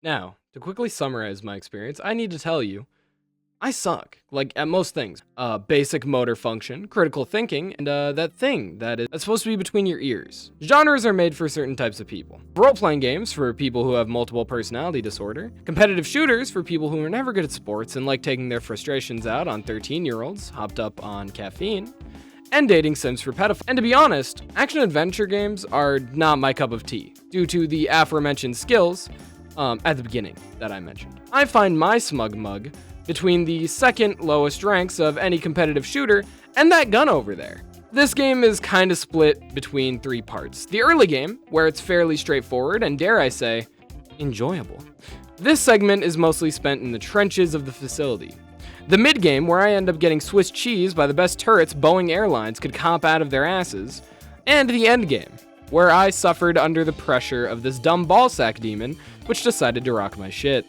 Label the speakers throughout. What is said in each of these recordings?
Speaker 1: Now, to quickly summarize my experience, I need to tell you, I suck, like at most things. Basic motor function, critical thinking, and that thing that's supposed to be between your ears. Genres are made for certain types of people. Role-playing games for people who have multiple personality disorder. Competitive shooters for people who are never good at sports and like taking their frustrations out on 13-year-olds hopped up on caffeine. And dating sims for pedophiles. And to be honest, action-adventure games are not my cup of tea, due to the aforementioned skills at the beginning that I mentioned. I find my smug mug between the second lowest ranks of any competitive shooter and that gun over there. This game is kinda split between three parts. The early game, where it's fairly straightforward and dare I say, enjoyable. This segment is mostly spent in the trenches of the facility. The mid-game, where I end up getting Swiss cheese by the best turrets Boeing Airlines could comp out of their asses. And the end game, where I suffered under the pressure of this dumb ballsack demon, which decided to rock my shit.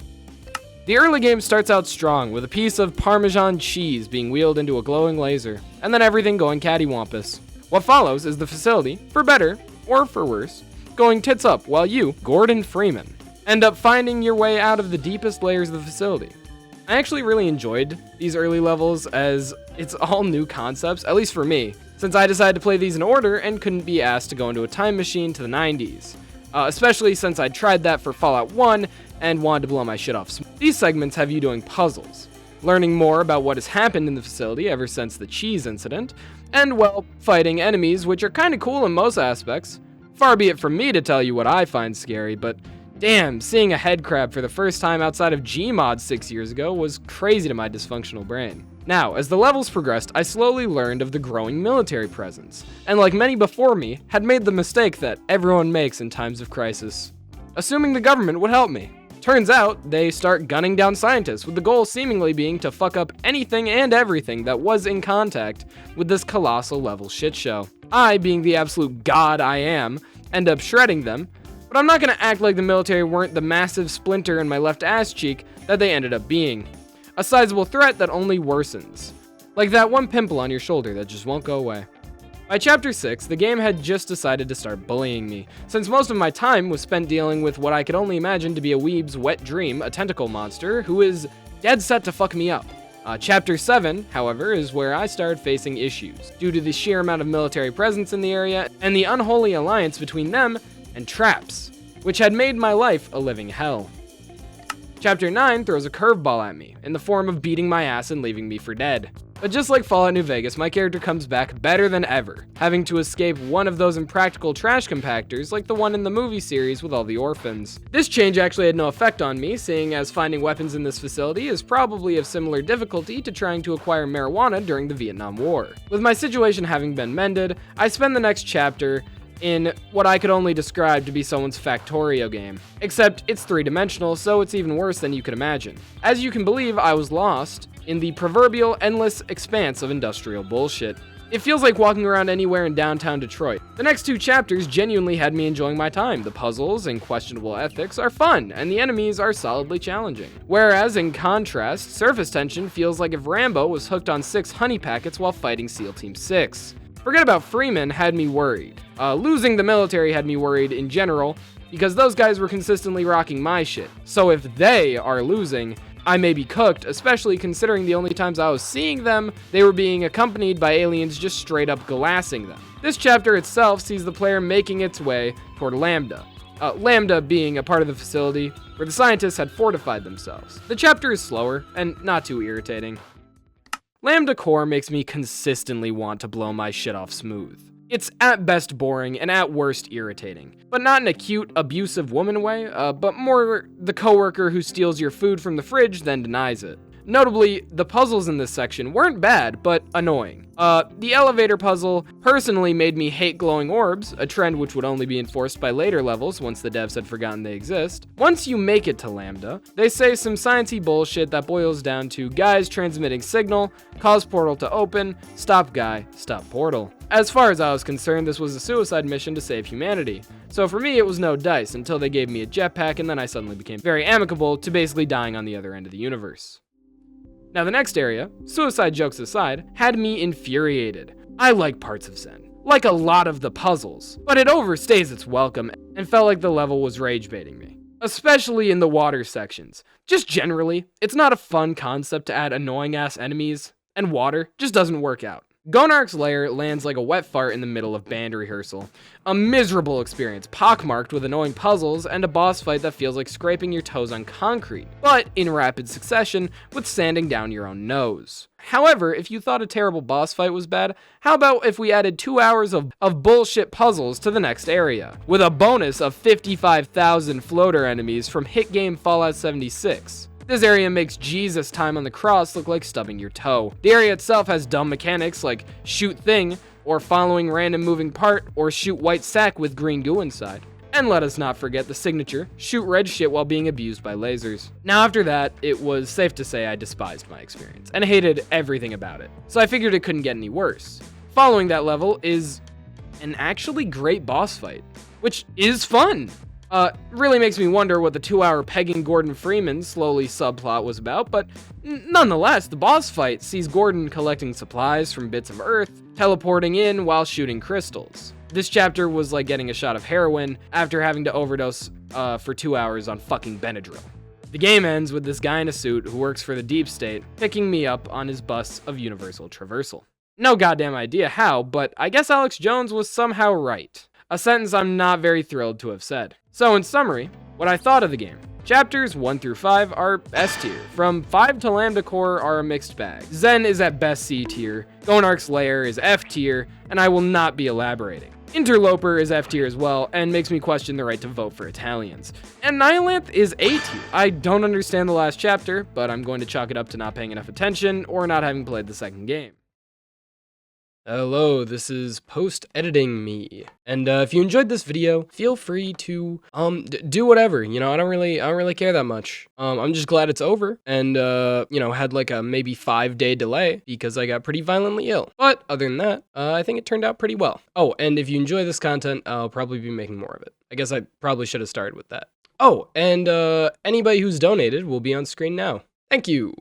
Speaker 1: The early game starts out strong, with a piece of Parmesan cheese being wheeled into a glowing laser, and then everything going cattywampus. What follows is the facility, for better, or for worse, going tits up while you, Gordon Freeman, end up finding your way out of the deepest layers of the facility. I actually really enjoyed these early levels as it's all new concepts, at least for me, since I decided to play these in order and couldn't be asked to go into a time machine to the 90s. Especially since I tried that for Fallout 1 and wanted to blow my shit off. These segments have you doing puzzles, learning more about what has happened in the facility ever since the cheese incident, and, well, fighting enemies, which are kinda cool in most aspects. Far be it from me to tell you what I find scary, but damn, seeing a head crab for the first time outside of Gmod 6 years ago was crazy to my dysfunctional brain. Now, as the levels progressed, I slowly learned of the growing military presence, and like many before me, had made the mistake that everyone makes in times of crisis, assuming the government would help me. Turns out, they start gunning down scientists, with the goal seemingly being to fuck up anything and everything that was in contact with this colossal level shitshow. I, being the absolute god I am, end up shredding them, but I'm not gonna act like the military weren't the massive splinter in my left ass cheek that they ended up being. A sizable threat that only worsens. Like that one pimple on your shoulder that just won't go away. By chapter 6, the game had just decided to start bullying me, since most of my time was spent dealing with what I could only imagine to be a weeb's wet dream, a tentacle monster, who is dead set to fuck me up. Chapter 7, however, is where I started facing issues, due to the sheer amount of military presence in the area, and the unholy alliance between them and traps, which had made my life a living hell. Chapter 9 throws a curveball at me, in the form of beating my ass and leaving me for dead. But just like Fallout New Vegas, my character comes back better than ever, having to escape one of those impractical trash compactors like the one in the movie series with all the orphans. This change actually had no effect on me, seeing as finding weapons in this facility is probably of similar difficulty to trying to acquire marijuana during the Vietnam War. With my situation having been mended, I spend the next chapter in what I could only describe to be someone's Factorio game. Except it's three-dimensional, so it's even worse than you could imagine. As you can believe, I was lost in the proverbial endless expanse of industrial bullshit. It feels like walking around anywhere in downtown Detroit. The next two chapters genuinely had me enjoying my time. The puzzles and questionable ethics are fun, and the enemies are solidly challenging. Whereas, in contrast, surface tension feels like if Rambo was hooked on 6 honey packets while fighting SEAL Team 6. Forget about Freeman had me worried. Losing the military had me worried in general, because those guys were consistently rocking my shit. So if they are losing, I may be cooked, especially considering the only times I was seeing them, they were being accompanied by aliens just straight up glassing them. This chapter itself sees the player making its way toward Lambda. Lambda being a part of the facility where the scientists had fortified themselves. The chapter is slower and not too irritating. Lambda Core makes me consistently want to blow my shit off smooth. It's at best boring and at worst irritating, but not in a cute, abusive woman way, but more the coworker who steals your food from the fridge then denies it. Notably, the puzzles in this section weren't bad, but annoying. The elevator puzzle personally made me hate glowing orbs, a trend which would only be enforced by later levels once the devs had forgotten they exist. Once you make it to Lambda, they say some sciencey bullshit that boils down to guys transmitting signal, cause portal to open, stop guy, stop portal. As far as I was concerned, this was a suicide mission to save humanity. So for me, it was no dice until they gave me a jetpack, and then I suddenly became very amicable to basically dying on the other end of the universe. Now the next area, suicide jokes aside, had me infuriated. I like parts of Zen, like a lot of the puzzles, but it overstays its welcome and felt like the level was rage baiting me. especially in the water sections. Just generally, it's not a fun concept to add annoying ass enemies, and water just doesn't work out. Gonarch's lair lands like a wet fart in the middle of band rehearsal. A miserable experience, pockmarked with annoying puzzles and a boss fight that feels like scraping your toes on concrete, but in rapid succession with sanding down your own nose. However, if you thought a terrible boss fight was bad, how about if we added 2 hours of bullshit puzzles to the next area, with a bonus of 55,000 floater enemies from hit game Fallout 76. This area makes Jesus' time on the cross look like stubbing your toe. The area itself has dumb mechanics like shoot thing, or following random moving part, or shoot white sack with green goo inside. And let us not forget the signature, shoot red shit while being abused by lasers. Now after that, it was safe to say I despised my experience, and hated everything about it. So I figured it couldn't get any worse. Following that level is an actually great boss fight, which is fun. Really makes me wonder what the 2-hour pegging Gordon Freeman slowly subplot was about, but nonetheless, the boss fight sees Gordon collecting supplies from bits of Earth, teleporting in while shooting crystals. This chapter was like getting a shot of heroin after having to overdose for 2 hours on fucking Benadryl. The game ends with this guy in a suit who works for the Deep State picking me up on his bus of universal traversal. No goddamn idea how, but I guess Alex Jones was somehow right. A sentence I'm not very thrilled to have said. So in summary, what I thought of the game. Chapters 1 through 5 are S tier. From 5 to Lambda Core are a mixed bag. Zen is at best C tier, Gonarch's Lair is F tier, and I will not be elaborating. Interloper is F tier as well, and makes me question the right to vote for Italians. And Nihilanth is A tier. I don't understand the last chapter, but I'm going to chalk it up to not paying enough attention or not having played the second game. Hello, this is post-editing me, and if you enjoyed this video, feel free to do whatever. You know, I don't really care that much. I'm just glad it's over, and you know, had like a maybe 5-day delay because I got pretty violently ill. But other than that, I think it turned out pretty well. Oh, and if you enjoy this content, I'll probably be making more of it. I guess I probably should have started with that. Oh, and anybody who's donated will be on screen now. Thank you.